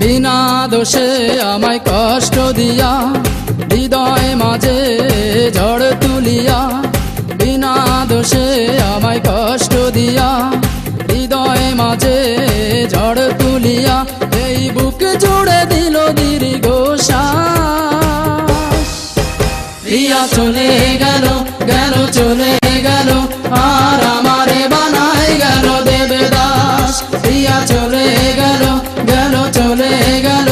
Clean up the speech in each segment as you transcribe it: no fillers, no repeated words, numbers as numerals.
বিনা দোষে আমায় কষ্ট দিয়া হৃদয় মাঝে ঝড় তুলিয়া, বিনা দোষে আমায় কষ্ট দিয়া হৃদয় মাঝে ঝড় তুলিয়া, এই বুক জুড়ে দিল দীর্ঘ শ্বাস। প্রিয়া চলে গেল গেল চলে গেল, আর আমারে বানাই গেল দেবদাস। প্রিয়া চলে গেল গেল চলে গেল,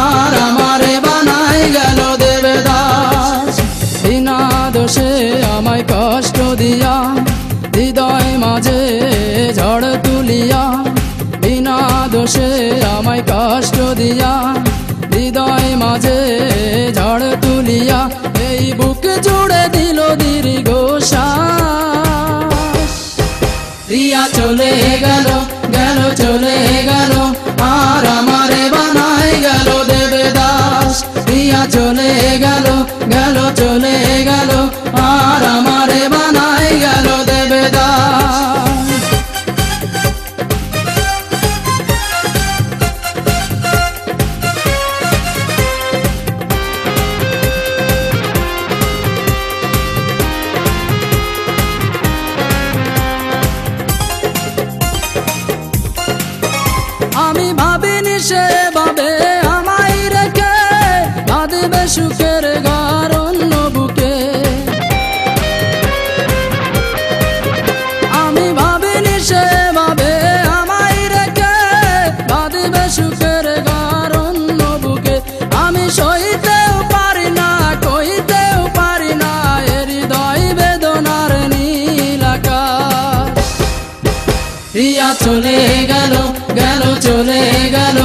আর আমারে বানাই গেল দেবদাস। বিনা দোষে আমায় কষ্ট দিয়া হৃদয় মাঝে ঝড় তুলিয়া, বিনা দোষে আমায় কষ্ট দিয়া হৃদয় মাঝে ঝড় তুলিয়া, এই বুক জুড়ে দিল দীর্ঘ শ্বাস। প্রিয়া চলে গেল গেল চলে গেল, আর আমারে বানাই গেল দেবদাস। প্রিয়া চলে গেল গেল চলে গেল, আর আমারে বানাই গেল দেবদাস। আমি ভাবিনি সে ভাবে আমায় রেখে বাঁধবে সুখের ঘর অন্য বুকে। আমি ভাবিনি সে ভাবে আমায় রেখে বাঁধবে সুখের ঘর অন্য বুকে। আমি সইতেও পারি না কইতেও পারি না হৃদয় বেদনার নীল আকাশ। প্রিয়া চলে গেল গেল চলে গেল,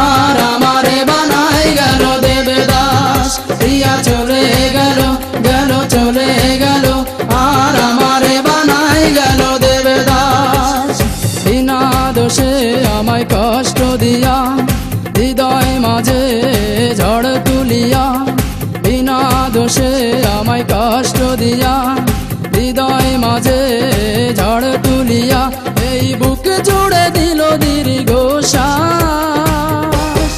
আর আমারে বানাই গেল দেবদাস। প্রিয়া চলে গেল গেল চলে গেল, আর আমারে বানাই গেল দেবদাস। বিনা দোষে আমায় কষ্ট দিয়া হৃদয় মাঝে ঝড় তুলিয়া, বিনা দোষে আমায় কষ্ট দিয়া হৃদয় মাঝে ঝড় তুলিয়া, এই বুক জুড়ে দিল দীর্ঘ শ্বাস।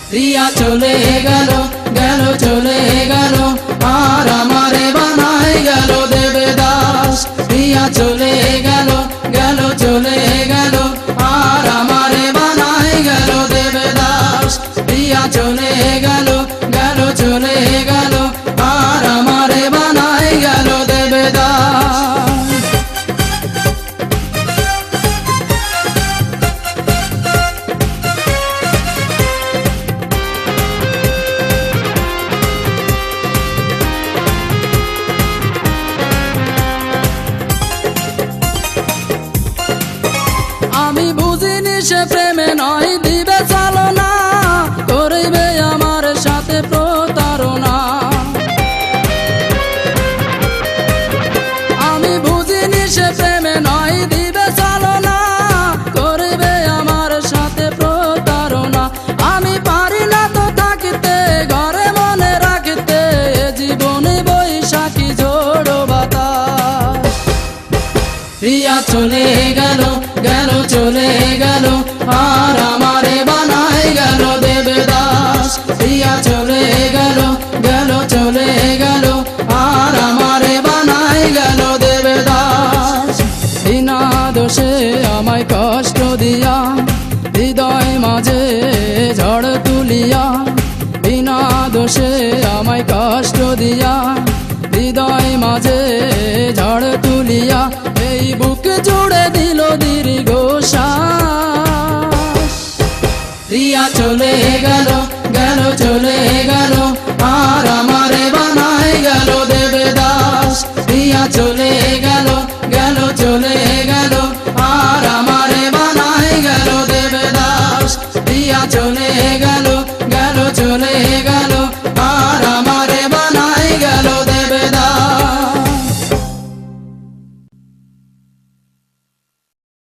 প্রিয়া চলে গেল গেল চলে গেল, আর আমারে বানাই গেল দেবদাস। প্রিয়া চলে গেল গেল চলে গেল, আর আমারে বানাই গেল দেবদাস। প্রিয়া চলে গেল গেল চলে গেল, আর আমারে বানাই গেল দেবদাস। আমি বুঝিনি সে প্রেমে নয় দিবে চালনা, করবে আমার সাথে প্রতারণা। আমি বুঝিনি সে প্রেমে নয় দিবে চালনা, করবে আমার সাথে প্রতারণা। আমি পারি না তো থাকতে ঘরে মনে রাখতে, জীবনে বৈশাখী ঝোড়ো বাতাস। প্রিয়া চলে গেল গেল চলে গেল, আর আমারে বানাই গেল দেবদাস। প্রিয়া চলে গেল গেল চলে গেল, আর আমারে বানাই গেল দেবদাস। বিনা দোষে আমায় কষ্ট দিয়া হৃদয় মাঝে ঝড় তুলিয়া, বিনা দোষে আমায় কষ্ট দিয়া হৃদয় মাঝে ঝড় তুলিয়া, এই বুক জুড়ে দিল দীর্ঘ শ্বাস। প্রিয়া চলে গেল গেল চলে গেল, আর আমারে বানাই গেল দেবদাস। প্রিয়া চলে গেল গেল চলে গেল, আর আমারে বানাই গেল দেবদাস। প্রিয়া চলে গেল গেল চলে গেল,